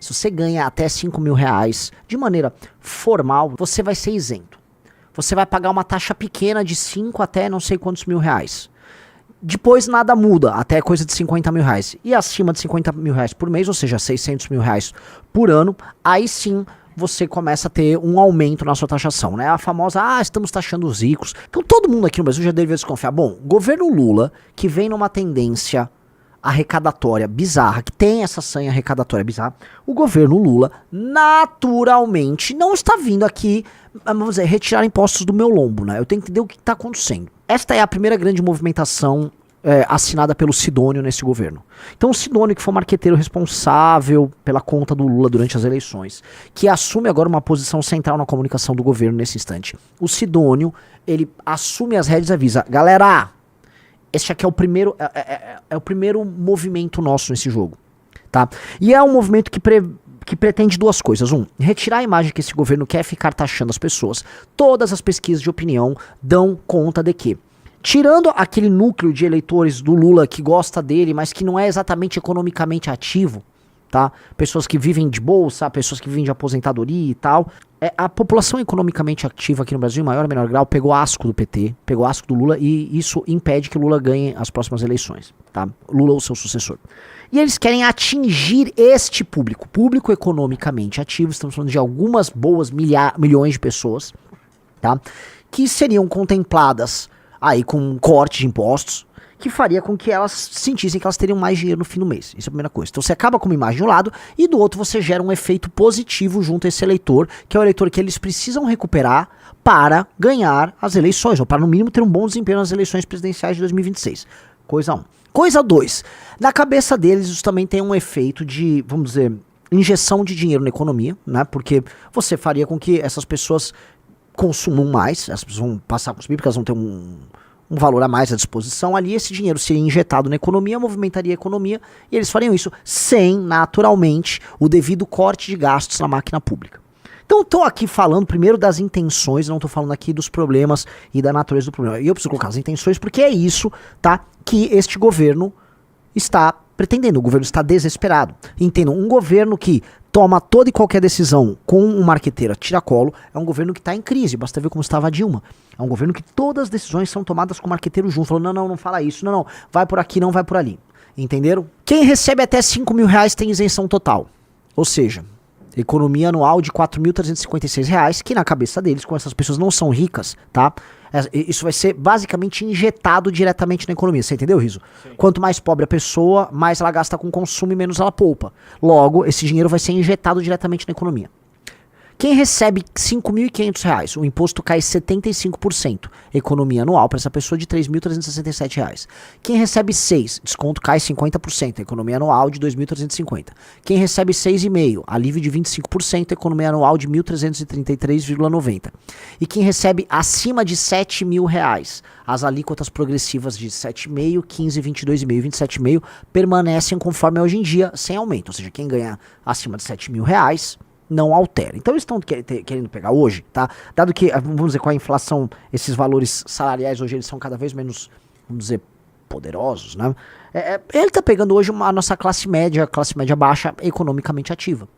Se você ganha até 5 mil reais de maneira formal, você vai ser isento. Você vai pagar uma taxa pequena de 5 até não sei quantos mil reais. Depois nada muda, até coisa de 50 mil reais. E acima de 50 mil reais por mês, ou seja, 600 mil reais por ano, aí sim você começa a ter um aumento na sua taxação, né? A famosa, estamos taxando os ricos. Então todo mundo aqui no Brasil já deveria desconfiar. Bom, governo Lula, que vem numa tendência arrecadatória bizarra, que tem essa sanha arrecadatória bizarra, o governo Lula naturalmente não está vindo aqui, vamos dizer, retirar impostos do meu lombo, né? Eu tenho que entender o que está acontecendo. Esta é a primeira grande movimentação assinada pelo Sidônio nesse governo. Então o Sidônio, que foi o marqueteiro responsável pela conta do Lula durante as eleições, que assume agora uma posição central na comunicação do governo nesse instante. O Sidônio, ele assume as rédeas e avisa, galera, esse aqui é o primeiro, é o primeiro movimento nosso nesse jogo, tá? E é um movimento que pretende duas coisas. Retirar a imagem que esse governo quer ficar taxando as pessoas. Todas as pesquisas de opinião dão conta de que, tirando aquele núcleo de eleitores do Lula que gosta dele, mas que não é exatamente economicamente ativo, tá? Pessoas que vivem de bolsa, pessoas que vivem de aposentadoria e tal. A população economicamente ativa aqui no Brasil, em maior ou menor grau, pegou asco do PT, pegou asco do Lula, e isso impede que o Lula ganhe as próximas eleições, tá? Lula ou seu sucessor. E eles querem atingir este público economicamente ativo, estamos falando de algumas boas milhões de pessoas, tá? Que seriam contempladas aí com um corte de impostos, que faria com que elas sentissem que elas teriam mais dinheiro no fim do mês. Isso é a primeira coisa. Então você acaba com uma imagem de um lado e do outro você gera um efeito positivo junto a esse eleitor, que é o eleitor que eles precisam recuperar para ganhar as eleições, ou para no mínimo ter um bom desempenho nas eleições presidenciais de 2026. Coisa 1. Coisa 2. Na cabeça deles isso também tem um efeito de, vamos dizer, injeção de dinheiro na economia, né? Porque você faria com que essas pessoas consumam mais, as pessoas vão passar a consumir porque elas vão ter um valor a mais à disposição ali, esse dinheiro seria injetado na economia, movimentaria a economia, e eles fariam isso sem, naturalmente, o devido corte de gastos na máquina pública. Então estou aqui falando primeiro das intenções, não estou falando aqui dos problemas e da natureza do problema. E eu preciso colocar as intenções porque é isso, tá, que este governo está pretendendo. O governo está desesperado. Entendam, um governo que toma toda e qualquer decisão com um marqueteiro a tiracolo é um governo que está em crise. Basta ver como estava a Dilma. É um governo que todas as decisões são tomadas com o marqueteiro junto. Falando, não fala isso, não, vai por aqui, não vai por ali. Entenderam? Quem recebe até 5 mil reais tem isenção total. Ou seja, economia anual de 4.356 reais, que na cabeça deles, como essas pessoas não são ricas, tá? Isso vai ser basicamente injetado diretamente na economia. Você entendeu, Riso? Sim. Quanto mais pobre a pessoa, mais ela gasta com consumo e menos ela poupa. Logo, esse dinheiro vai ser injetado diretamente na economia. Quem recebe R$ 5.500, o imposto cai 75%. Economia anual para essa pessoa de R$ 3.367. Quem recebe 6, desconto cai 50%. Economia anual de R$ 2.350. Quem recebe 6,5, alívio de 25%. Economia anual de R$ 1.333,90. E quem recebe acima de R$ 7.000, as alíquotas progressivas de 7,5, 15, 22,5 e 27,5 permanecem conforme é hoje em dia, sem aumento. Ou seja, quem ganha acima de R$ 7.000 não altera. Então eles estão querendo pegar hoje, tá? Dado que, vamos dizer, com a inflação, esses valores salariais hoje eles são cada vez menos, vamos dizer, poderosos, né? Ele tá pegando hoje a nossa classe média baixa, economicamente ativa,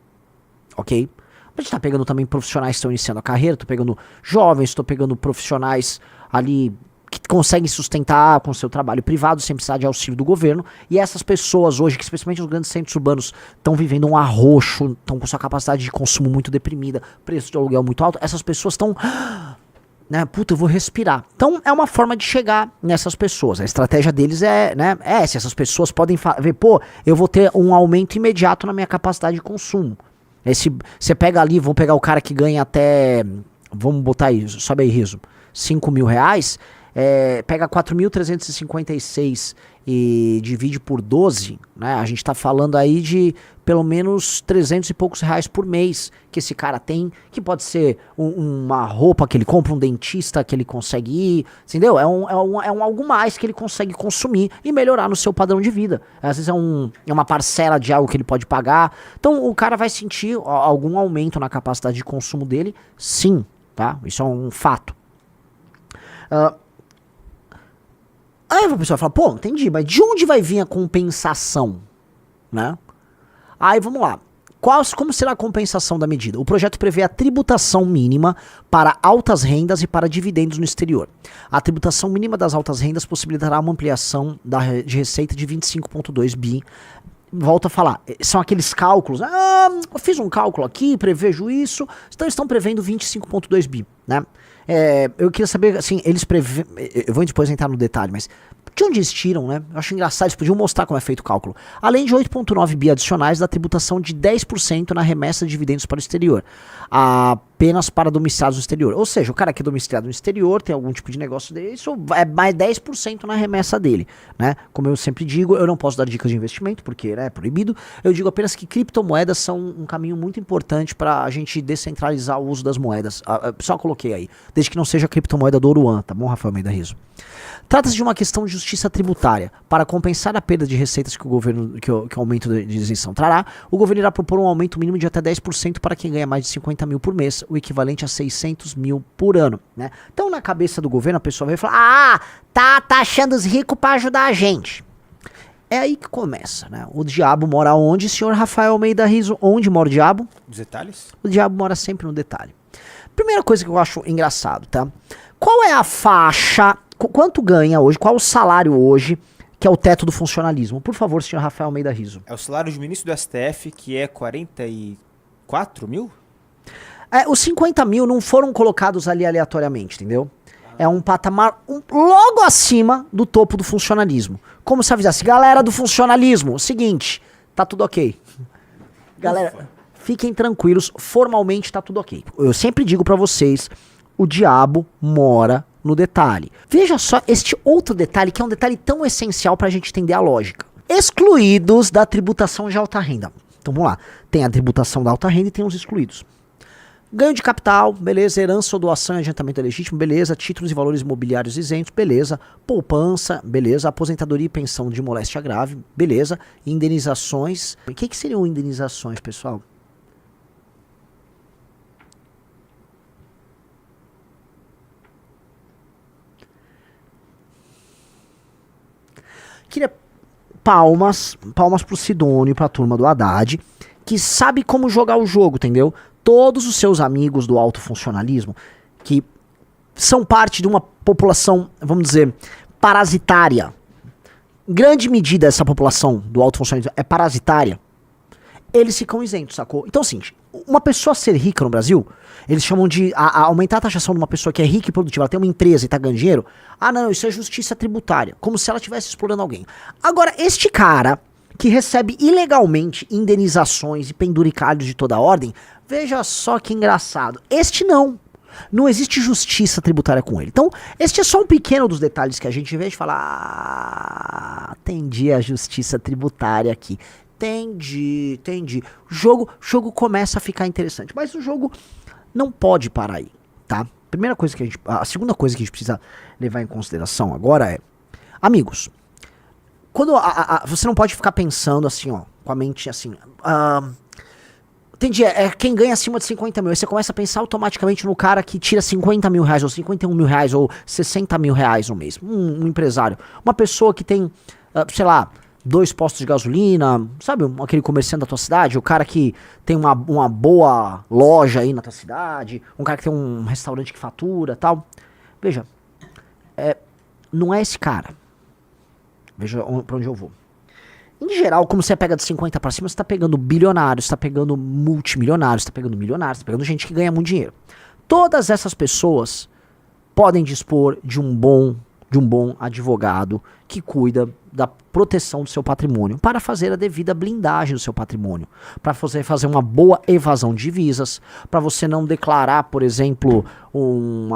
ok? A gente tá pegando também profissionais que estão iniciando a carreira, tô pegando jovens, tô pegando profissionais ali que conseguem sustentar com seu trabalho privado sem precisar de auxílio do governo, e essas pessoas hoje, que especialmente os grandes centros urbanos, estão vivendo um arroxo, estão com sua capacidade de consumo muito deprimida, preço de aluguel muito alto, essas pessoas estão, né, puta, eu vou respirar. Então é uma forma de chegar nessas pessoas. A estratégia deles se essas pessoas podem ver, eu vou ter um aumento imediato na minha capacidade de consumo. Você pega ali, vou pegar o cara que ganha até, vamos botar aí, sobe aí, Riso, 5 mil reais, pega 4.356 e divide por 12, né? A gente tá falando aí de pelo menos 300 e poucos reais por mês que esse cara tem, que pode ser uma roupa que ele compra, um dentista que ele consegue ir, entendeu? É um algo mais que ele consegue consumir e melhorar no seu padrão de vida. Às vezes é uma parcela de algo que ele pode pagar. Então o cara vai sentir algum aumento na capacidade de consumo dele, sim, tá? Isso é um fato. Aí a pessoa fala, entendi, mas de onde vai vir a compensação, né? Aí vamos lá. Como será a compensação da medida? O projeto prevê a tributação mínima para altas rendas e para dividendos no exterior. A tributação mínima das altas rendas possibilitará uma ampliação de receita de 25,2 bi. Volto a falar, são aqueles cálculos. Eu fiz um cálculo aqui, prevejo isso. Então eles estão prevendo 25,2 bi, né? Eu queria saber, assim, eles prevêem. Eu vou depois entrar no detalhe, mas de onde eles tiram, né? Eu acho engraçado, eles podiam mostrar como é feito o cálculo. Além de 8,9 bi adicionais da tributação de 10% na remessa de dividendos para o exterior, apenas para domiciliados no exterior. Ou seja, o cara que é domiciliado no exterior, tem algum tipo de negócio dele, isso é mais 10% na remessa dele, né? Como eu sempre digo, eu não posso dar dicas de investimento, porque é proibido. Eu digo apenas que criptomoedas são um caminho muito importante para a gente descentralizar o uso das moedas. Só coloquei aí, desde que não seja a criptomoeda do Oruan, tá bom, Rafael Almeida Riso? Trata-se de uma questão de justiça tributária. Para compensar a perda de receitas que o governo, que o aumento de isenção trará, o governo irá propor um aumento mínimo de até 10% para quem ganha mais de 50 mil por mês, o equivalente a 600 mil por ano, né? Então, na cabeça do governo, a pessoa vai falar, tá taxando os ricos para ajudar a gente. É aí que começa, né? O diabo mora onde, senhor Rafael Almeida Riso? Onde mora o diabo? Os detalhes? O diabo mora sempre no detalhe. Primeira coisa que eu acho engraçado, tá? Qual é a faixa, quanto ganha hoje, qual é o salário hoje, que é o teto do funcionalismo? Por favor, senhor Rafael Almeida Riso. É o salário de ministro do STF, que é 44 mil? Os 50 mil não foram colocados ali aleatoriamente, entendeu? É um patamar logo acima do topo do funcionalismo. Como se avisasse, galera do funcionalismo, seguinte, tá tudo ok. Galera, fiquem tranquilos, formalmente tá tudo ok. Eu sempre digo pra vocês, o diabo mora no detalhe. Veja só este outro detalhe, que é um detalhe tão essencial pra gente entender a lógica. Excluídos da tributação de alta renda. Então vamos lá, tem a tributação da alta renda e tem os excluídos. Ganho de capital, beleza. Herança ou doação e adiantamento legítimo, beleza. Títulos e valores imobiliários isentos, beleza. Poupança, beleza. Aposentadoria e pensão de moléstia grave, beleza. Indenizações. O que seriam indenizações, pessoal? Queria palmas pro Sidônio, pra turma do Haddad, que sabe como jogar o jogo, entendeu? Todos os seus amigos do alto funcionalismo, que são parte de uma população, vamos dizer, parasitária. Grande medida essa população do alto funcionalismo é parasitária. Eles ficam isentos, sacou? Então é o seguinte, uma pessoa ser rica no Brasil, eles chamam de aumentar a taxação de uma pessoa que é rica e produtiva, ela tem uma empresa e tá ganhando dinheiro. Não, isso é justiça tributária, como se ela estivesse explorando alguém. Agora, este cara que recebe ilegalmente indenizações e penduricalhos de toda ordem, veja só que engraçado. Este não existe justiça tributária com ele. Então, este é só um pequeno dos detalhes que a gente vê de falar, entendi a justiça tributária aqui. Entendi. O jogo começa a ficar interessante, mas o jogo não pode parar aí, tá? A segunda coisa que a gente precisa levar em consideração agora é, amigos, quando você não pode ficar pensando assim, ó, com a mente assim, entendi, quem ganha acima de 50 mil, aí você começa a pensar automaticamente no cara que tira 50 mil reais, ou 51 mil reais, ou 60 mil reais no mês, um empresário, uma pessoa que tem, sei lá, 2 postos de gasolina, sabe, aquele comerciante da tua cidade, o cara que tem uma boa loja aí na tua cidade, um cara que tem um restaurante que fatura, tal. Veja, não é esse cara. Veja pra onde eu vou. Em geral, como você pega de 50 pra cima, você tá pegando bilionários, você tá pegando multimilionários, você tá pegando milionários, você tá pegando gente que ganha muito dinheiro. Todas essas pessoas podem dispor de um bom advogado que cuida da proteção do seu patrimônio, para fazer a devida blindagem do seu patrimônio, para você fazer uma boa evasão de divisas, para você não declarar, por exemplo, um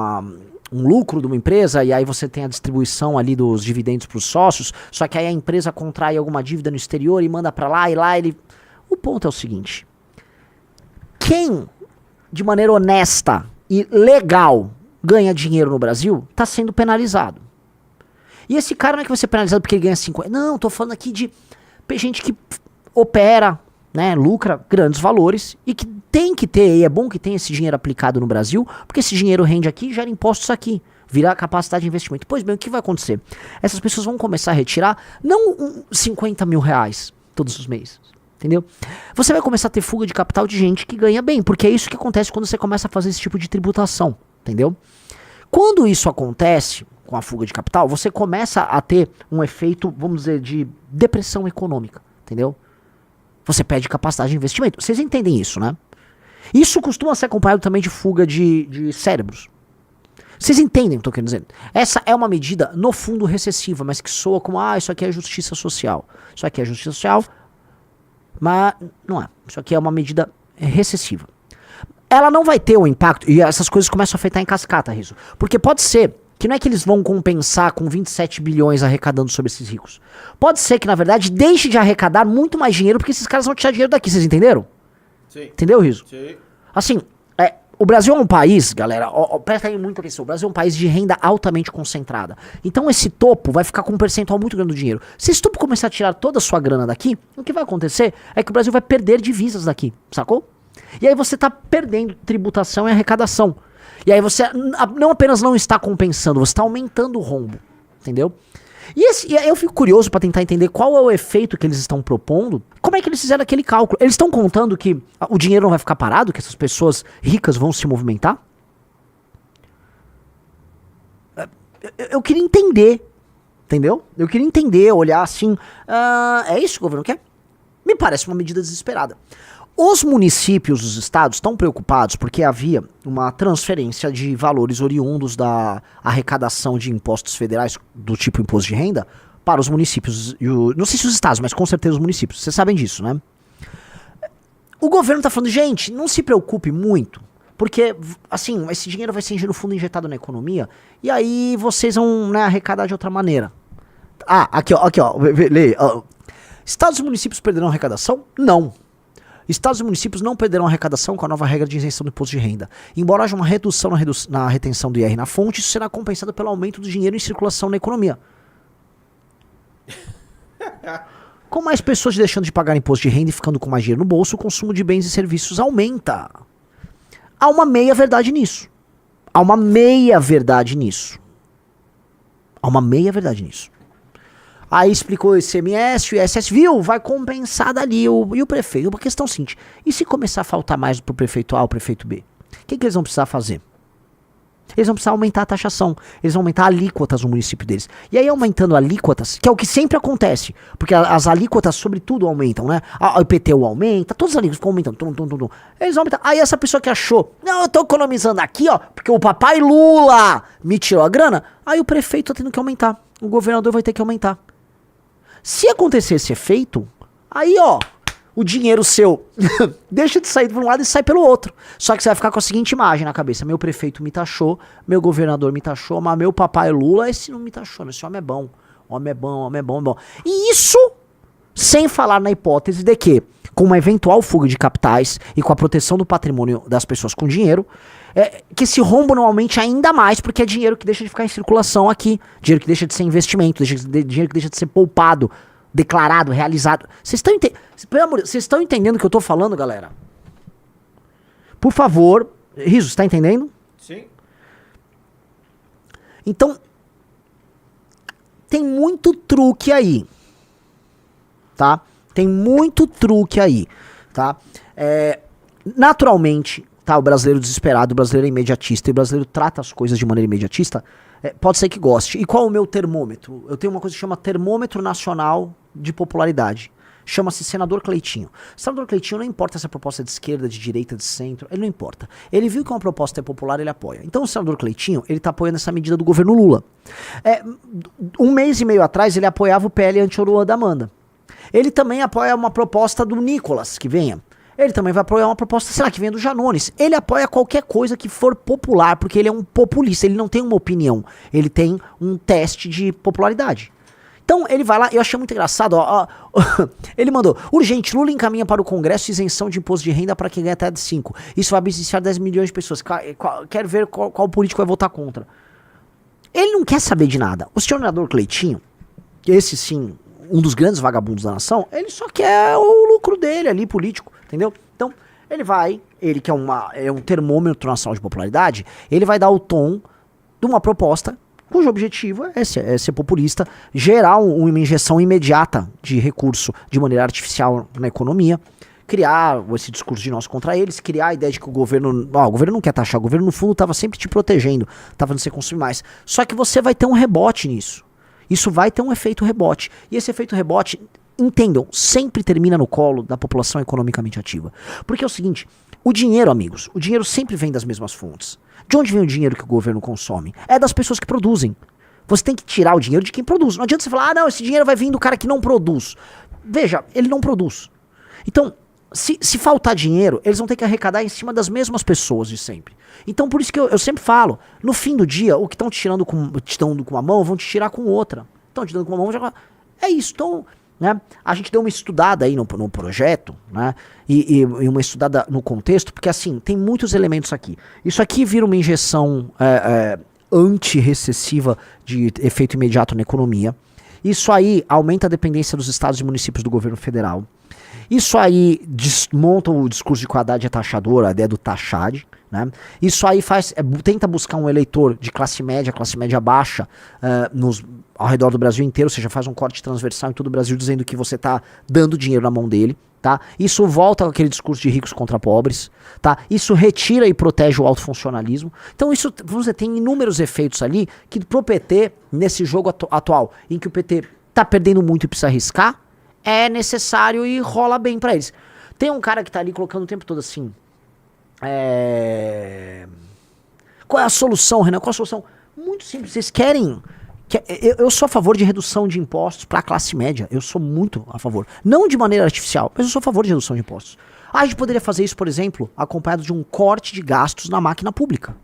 lucro de uma empresa e aí você tem a distribuição ali dos dividendos para os sócios, só que aí a empresa contrai alguma dívida no exterior e manda para lá, e lá ele... O ponto é o seguinte, quem de maneira honesta e legal ganha dinheiro no Brasil, está sendo penalizado. E esse cara não é que vai ser penalizado porque ele ganha 50. Não, tô falando aqui de gente que opera, né, lucra grandes valores e que tem que ter, e é bom que tenha esse dinheiro aplicado no Brasil, porque esse dinheiro rende aqui e gera impostos aqui, vira capacidade de investimento. Pois bem, o que vai acontecer? Essas pessoas vão começar a retirar, não 50 mil reais todos os meses, Entendeu? Você vai começar a ter fuga de capital de gente que ganha bem, porque é isso que acontece quando você começa a fazer esse tipo de tributação, entendeu? Quando isso acontece com a fuga de capital, você começa a ter um efeito, vamos dizer, de depressão econômica, entendeu? Você perde capacidade de investimento. Vocês entendem isso, né? Isso costuma ser acompanhado também de fuga de cérebros. Vocês entendem o que eu tô querendo dizer? Essa é uma medida, no fundo, recessiva, mas que soa como, isso aqui é justiça social. Isso aqui é justiça social, mas não é. Isso aqui é uma medida recessiva. Ela não vai ter um impacto, e essas coisas começam a afetar em cascata, Riso. Porque pode ser que não é que eles vão compensar com 27 bilhões arrecadando sobre esses ricos. Pode ser que, na verdade, deixe de arrecadar muito mais dinheiro, porque esses caras vão tirar dinheiro daqui, vocês entenderam? Sim. Entendeu, Riso? Sim. Assim, o Brasil é um país, galera, presta aí muita atenção, o Brasil é um país de renda altamente concentrada. Então esse topo vai ficar com um percentual muito grande do dinheiro. Se esse topo começar a tirar toda a sua grana daqui, o que vai acontecer é que o Brasil vai perder divisas daqui, sacou? E aí você tá perdendo tributação e arrecadação. E aí você não apenas não está compensando, você está aumentando o rombo, entendeu? E aí eu fico curioso para tentar entender qual é o efeito que eles estão propondo. Como é que eles fizeram aquele cálculo? Eles estão contando que o dinheiro não vai ficar parado, que essas pessoas ricas vão se movimentar? Eu queria entender, entendeu? Eu queria entender, olhar assim, é isso que o governo quer? Me parece uma medida desesperada. Os municípios dos estados estão preocupados porque havia uma transferência de valores oriundos da arrecadação de impostos federais, do tipo imposto de renda, para os municípios. Não sei se os estados, mas com certeza os municípios. Vocês sabem disso, né? O governo está falando, gente, não se preocupe muito, porque, assim, esse dinheiro vai ser no fundo injetado na economia, e aí vocês vão, né, arrecadar de outra maneira. Aqui ó, lê. Estados e municípios perderão arrecadação? Não. Estados e municípios não perderão arrecadação com a nova regra de isenção do imposto de renda. Embora haja uma redução na retenção do IR na fonte, isso será compensado pelo aumento do dinheiro em circulação na economia. Com mais pessoas deixando de pagar imposto de renda e ficando com mais dinheiro no bolso, o consumo de bens e serviços aumenta. Há uma meia-verdade nisso. Há uma meia-verdade nisso. Aí explicou o ICMS, o ISS, viu? Vai compensar dali e o prefeito. Uma questão seguinte, e se começar a faltar mais pro prefeito A ou prefeito B? O que eles vão precisar fazer? Eles vão precisar aumentar a taxação, eles vão aumentar alíquotas no município deles. E aí aumentando alíquotas, que é o que sempre acontece, porque as alíquotas sobre tudo aumentam, né? O IPTU aumenta, todas as alíquotas ficam aumentando, Eles vão aumentar. Aí essa pessoa que achou, não, eu tô economizando aqui, ó, porque o papai Lula me tirou a grana, aí o prefeito tá tendo que aumentar, o governador vai ter que aumentar. Se acontecer esse efeito, aí ó, o dinheiro seu deixa de sair de um lado e sai pelo outro. Só que você vai ficar com a seguinte imagem na cabeça: meu prefeito me taxou, meu governador me taxou, mas meu papai Lula, esse não me taxou, esse homem é bom. Homem é bom. E isso sem falar na hipótese de que, com uma eventual fuga de capitais e com a proteção do patrimônio das pessoas com dinheiro, que esse rombo não aumente ainda mais, porque é dinheiro que deixa de ficar em circulação aqui, dinheiro que deixa de ser investimento, dinheiro que deixa de ser poupado, declarado, realizado. Vocês estão entendendo o que eu tô falando, galera? Por favor, Riso, você tá entendendo? Sim. Então, tem muito truque aí, tá? Tem muito truque aí, tá? Naturalmente, tá, o brasileiro desesperado, o brasileiro é imediatista, e o brasileiro trata as coisas de maneira imediatista, pode ser que goste. E qual é o meu termômetro? Eu tenho uma coisa que chama Termômetro Nacional de Popularidade. Chama-se Senador Cleitinho. Senador Cleitinho, não importa se a proposta é de esquerda, de direita, de centro, ele não importa. Ele viu que uma proposta é popular, ele apoia. Então o senador Cleitinho, ele tá apoiando essa medida do governo Lula. Um mês e meio atrás, ele apoiava o PL anti-Oruan da Amanda. Ele também apoia uma proposta do Nicolas, que venha. Ele também vai apoiar uma proposta, sei lá, que venha do Janones. Ele apoia qualquer coisa que for popular, porque ele é um populista, ele não tem uma opinião, ele tem um teste de popularidade. Então ele vai lá, eu achei muito engraçado, ó, ele mandou: urgente, Lula encaminha para o Congresso isenção de imposto de renda para quem ganha até de 5. Isso vai beneficiar 10 milhões de pessoas. Quero ver qual político vai votar contra. Ele não quer saber de nada. O senador Cleitinho, esse sim, um dos grandes vagabundos da nação, ele só quer o lucro dele ali, político, entendeu? Então, ele que é um termômetro nacional de popularidade, ele vai dar o tom de uma proposta cujo objetivo é ser populista, gerar uma injeção imediata de recurso de maneira artificial na economia, criar esse discurso de nós contra eles, criar a ideia de que o governo não quer taxar, o governo no fundo estava sempre te protegendo, estava fazendo você consumir mais. Só que você vai ter um rebote nisso. Isso vai ter um efeito rebote. E esse efeito rebote, entendam, sempre termina no colo da população economicamente ativa. Porque é o seguinte, o dinheiro, amigos, o dinheiro sempre vem das mesmas fontes. De onde vem o dinheiro que o governo consome? É das pessoas que produzem. Você tem que tirar o dinheiro de quem produz. Não adianta você falar, não, esse dinheiro vai vir do cara que não produz. Veja, ele não produz. Então, se faltar dinheiro, eles vão ter que arrecadar em cima das mesmas pessoas de sempre. Então, por isso que eu sempre falo, no fim do dia, o que estão te dando com uma mão, vão te tirar com outra. Estão te dando com uma mão, já... É isso. Então, né, a gente deu uma estudada aí no projeto, né, e uma estudada no contexto, porque assim, tem muitos elementos aqui. Isso aqui vira uma injeção antirrecessiva de efeito imediato na economia. Isso aí aumenta a dependência dos estados e municípios do governo federal. Isso aí desmonta o discurso de qualidade taxadora, a ideia do taxade, né? Isso aí tenta buscar um eleitor de classe média baixa ao redor do Brasil inteiro, ou seja, faz um corte transversal em todo o Brasil dizendo que você está dando dinheiro na mão dele, tá? Isso volta com aquele discurso de ricos contra pobres, tá? Isso retira e protege o autofuncionalismo. Então isso, vamos dizer, tem inúmeros efeitos ali que pro PT, nesse jogo atual, em que o PT tá perdendo muito e precisa arriscar, é necessário e rola bem pra eles. Tem um cara que tá ali colocando o tempo todo assim, qual é a solução, Renan? Qual a solução? Muito simples, vocês querem... Eu sou a favor de redução de impostos para a classe média. Eu sou muito a favor. Não de maneira artificial, mas eu sou a favor de redução de impostos. A gente poderia fazer isso, por exemplo, acompanhado de um corte de gastos na máquina pública.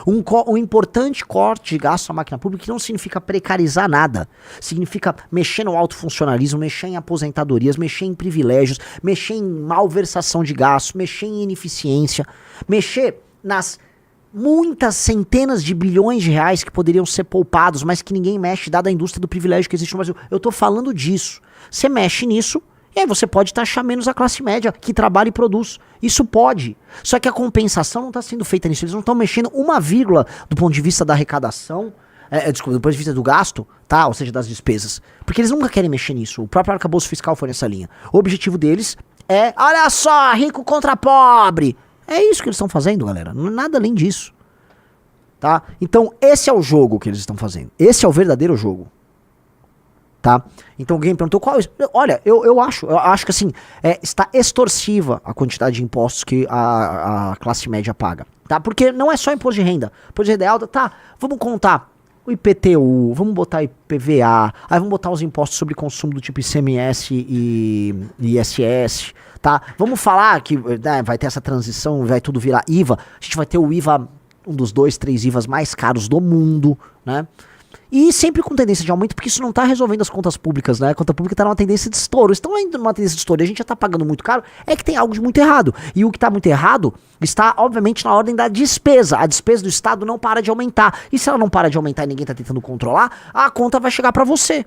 Um importante corte de gastos na máquina pública que não significa precarizar nada. Significa mexer no autofuncionalismo, mexer em aposentadorias, mexer em privilégios, mexer em malversação de gastos, mexer em ineficiência, mexer nas muitas centenas de bilhões de reais que poderiam ser poupados, mas que ninguém mexe, dada a indústria do privilégio que existe no Brasil. Eu tô falando disso. Você mexe nisso, e aí você pode taxar menos a classe média, que trabalha e produz. Isso pode. Só que a compensação não está sendo feita nisso. Eles não estão mexendo uma vírgula do ponto de vista da arrecadação, desculpa, do ponto de vista do gasto, tá? Ou seja, das despesas. Porque eles nunca querem mexer nisso. O próprio arcabouço fiscal foi nessa linha. O objetivo deles é, olha só, rico contra pobre. É isso que eles estão fazendo, galera. Nada além disso. Tá? Então, esse é o jogo que eles estão fazendo. Esse é o verdadeiro jogo. Tá? Então, alguém perguntou qual... Olha, eu acho que assim, está extorsiva a quantidade de impostos que a classe média paga. Tá? Porque não é só imposto de renda. Imposto de renda é alta. Tá, vamos contar o IPTU, vamos botar IPVA, aí vamos botar os impostos sobre consumo do tipo ICMS e ISS, tá? Vamos falar que vai ter essa transição, vai tudo virar IVA, a gente vai ter o IVA, um dos 2, 3 IVAs mais caros do mundo, né? E sempre com tendência de aumento, porque isso não está resolvendo as contas públicas, né? A conta pública está numa tendência de estouro. Estão indo numa tendência de estouro e a gente já está pagando muito caro, é que tem algo de muito errado. E o que está muito errado está, obviamente, na ordem da despesa. A despesa do Estado não para de aumentar. E se ela não para de aumentar e ninguém está tentando controlar, a conta vai chegar para você.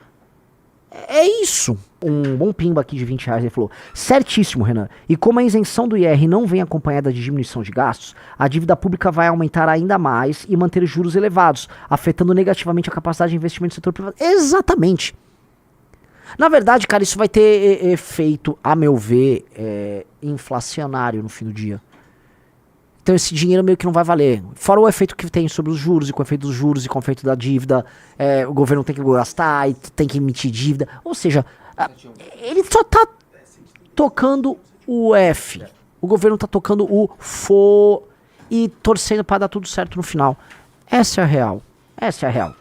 É isso. Um bom pimba aqui de R$20, ele falou, certíssimo, Renan, e como a isenção do IR não vem acompanhada de diminuição de gastos, a dívida pública vai aumentar ainda mais e manter juros elevados, afetando negativamente a capacidade de investimento do setor privado. Exatamente. Na verdade, cara, isso vai ter efeito, a meu ver, inflacionário no fim do dia. Então esse dinheiro meio que não vai valer. Fora o efeito que tem sobre os juros, e com o efeito dos juros, e com o efeito da dívida, o governo tem que gastar e tem que emitir dívida. Ou seja, ele só tá tocando o F. O governo tá tocando o FO e torcendo para dar tudo certo no final. Essa é a real. Essa é a real.